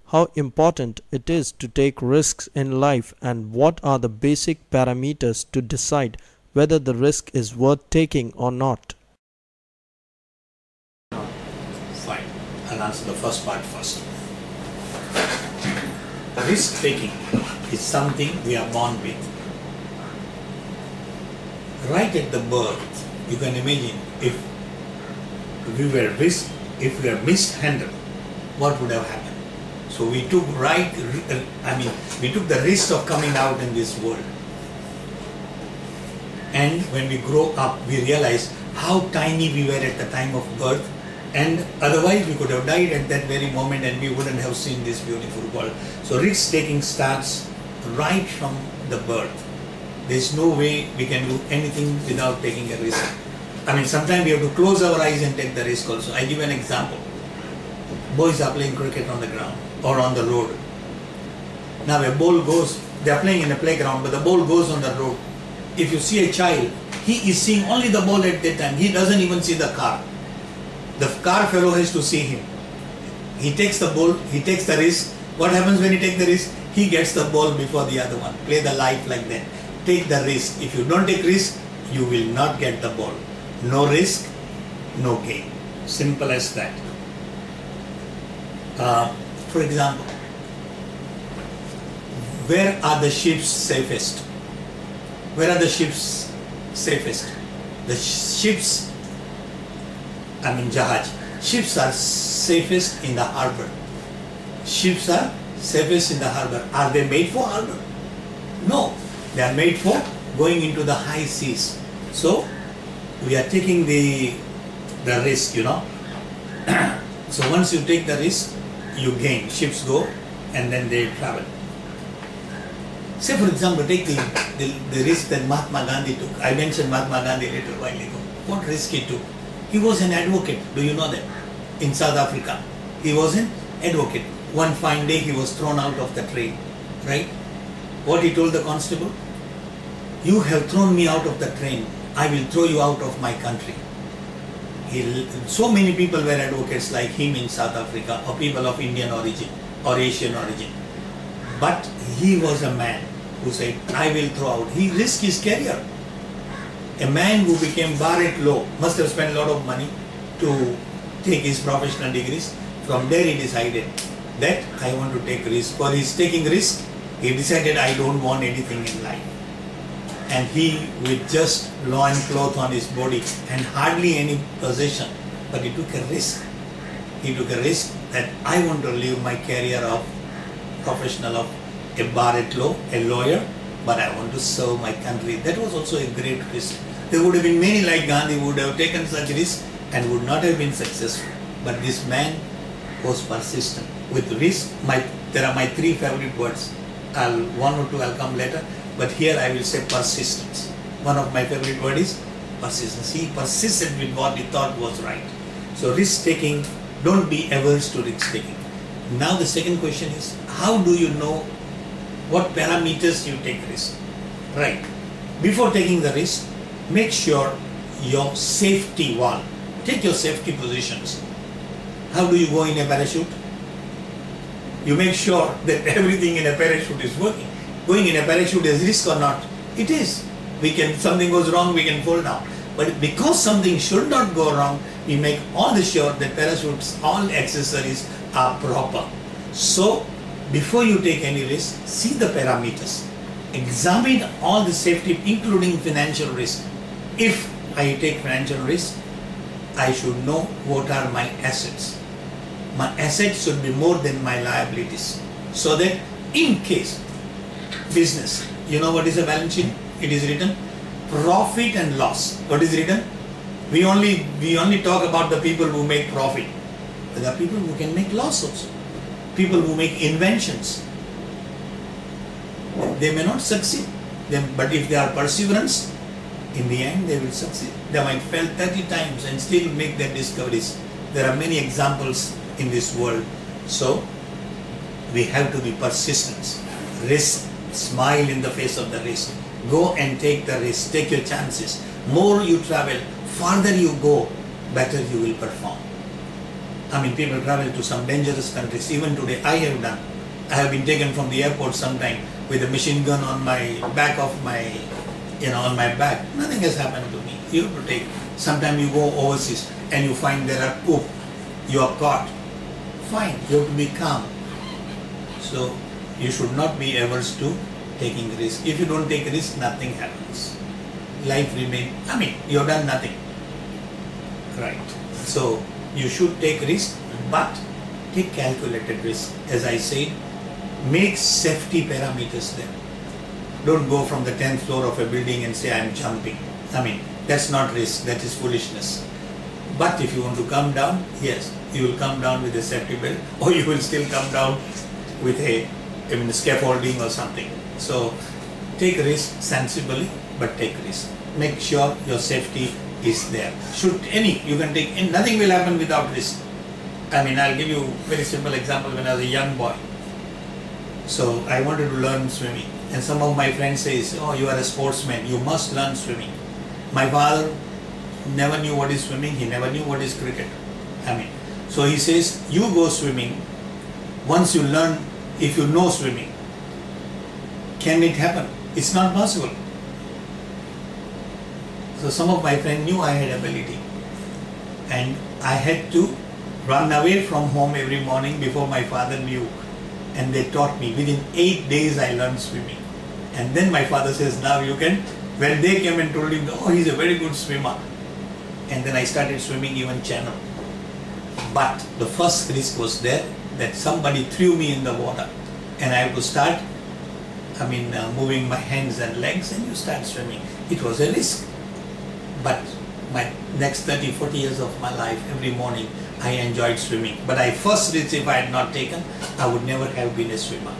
how important it is to take risks in life, and what are the basic parameters to decide whether the risk is worth taking or not. Fine. I'll answer the first part first. Risk taking is something we are born with. Right at the birth, you can imagine if we were mishandled, what would have happened? So we took we took the risk of coming out in this world. And when we grow up, we realize how tiny we were at the time of birth, and otherwise we could have died at that very moment and we wouldn't have seen this beautiful world. So risk taking starts right from the birth. There's no way we can do anything without taking a risk. Sometimes we have to close our eyes and take the risk also. I give an example. Boys are playing cricket on the ground or on the road. Now a ball goes, they are playing in a playground, but the ball goes on the road. If you see a child, he is seeing only the ball at that time. He doesn't even see the car. The car fellow has to see him. He takes the ball, he takes the risk. What happens when he takes the risk? He gets the ball before the other one. Play the life like that. Take the risk. If you don't take risk, you will not get the ball. No risk, no gain. Simple as that. For example, where are the ships safest? Where are the ships safest? The ships, Jahaj. Ships are safest in the harbor. Ships are safest in the harbor. Are they made for harbor? No. They are made for going into the high seas. So, we are taking the risk, So once you take the risk, you gain. Ships go and then they travel. Say for example, take the risk that Mahatma Gandhi took. I mentioned Mahatma Gandhi a little while ago. What risk he took? He was an advocate. Do you know that? In South Africa. He was an advocate. One fine day he was thrown out of the train. Right? What he told the constable? You have thrown me out of the train. I will throw you out of my country. So many people were advocates like him in South Africa, or people of Indian origin or Asian origin. But he was a man who said, I will throw out. He risked his career. A man who became bar at law must have spent a lot of money to take his professional degrees. From there he decided that I want to take risk. For his taking risk, he decided I don't want anything in life. And he, with just loincloth on his body and hardly any possession, but he took a risk. He took a risk that I want to live my career of professional of a bar at law, a lawyer, but I want to serve my country. That was also a great risk. There would have been many like Gandhi who would have taken such risk and would not have been successful. But this man was persistent. With risk, there are my three favorite words. One or two I'll come later. But here I will say persistence. One of my favorite words is persistence. He persisted with what he thought was right. So risk taking, don't be averse to risk taking. Now the second question is, how do you know what parameters you take risk? Right. Before taking the risk, make sure your safety wall. Take your safety positions. How do you go in a parachute? You make sure that everything in a parachute is working. Going in a parachute is risk or not? It is. Something goes wrong, we can fall down. But because something should not go wrong, we make all sure that parachutes, all accessories are proper. So, before you take any risk, see the parameters. Examine all the safety, including financial risk. If I take financial risk, I should know what are my assets. My assets should be more than my liabilities. So that in case business, you know what is a balance sheet? It is written profit and loss. What is written? We only talk about the people who make profit. But there are people who can make loss also. People who make inventions. They may not succeed. But if they are perseverance, in the end they will succeed. They might fail 30 times and still make their discoveries. There are many examples in this world. So we have to be persistent. Risk. Smile in the face of the risk. Go and take the risk. Take your chances. More you travel, farther you go, better you will perform. I mean, people travel to some dangerous countries. Even today, I have done. I have been taken from the airport sometime with a machine gun on my back of my, on my back. Nothing has happened to me. You have to take. Sometimes you go overseas and you find there are coup. You are caught. Fine. You have to be calm. So you should not be averse to taking risk. If you don't take risk, nothing happens. Life remains. I mean, you have done nothing. Right. So you should take risk, but take calculated risk. As I said, make safety parameters there. Don't go from the 10th floor of a building and say, I am jumping. I mean, that's not risk, that is foolishness. But if you want to come down, yes, you will come down with a safety belt, or you will still come down with a scaffolding or something. So take risk sensibly, but take risk. Make sure your safety is there. You can take, nothing will happen without risk. I mean, I'll give you a very simple example. When I was a young boy, so I wanted to learn swimming, and some of my friends says, oh, you are a sportsman, you must learn swimming. My father never knew what is swimming, he never knew what is cricket. I mean, so he says, you go swimming, once you learn, if you know swimming, can it happen? It's not possible. So some of my friends knew I had ability, and I had to run away from home every morning before my father knew, and they taught me. Within 8 days I learned swimming, and then my father says, now you can. When they came and told him, oh, he's a very good swimmer, and then I started swimming even channel. But the first risk was there, that somebody threw me in the water, and I have to start moving my hands and legs, and you start swimming. It was a risk. But my next 30, 40 years of my life, every morning I enjoyed swimming. But I first risk, if I had not taken, I would never have been a swimmer.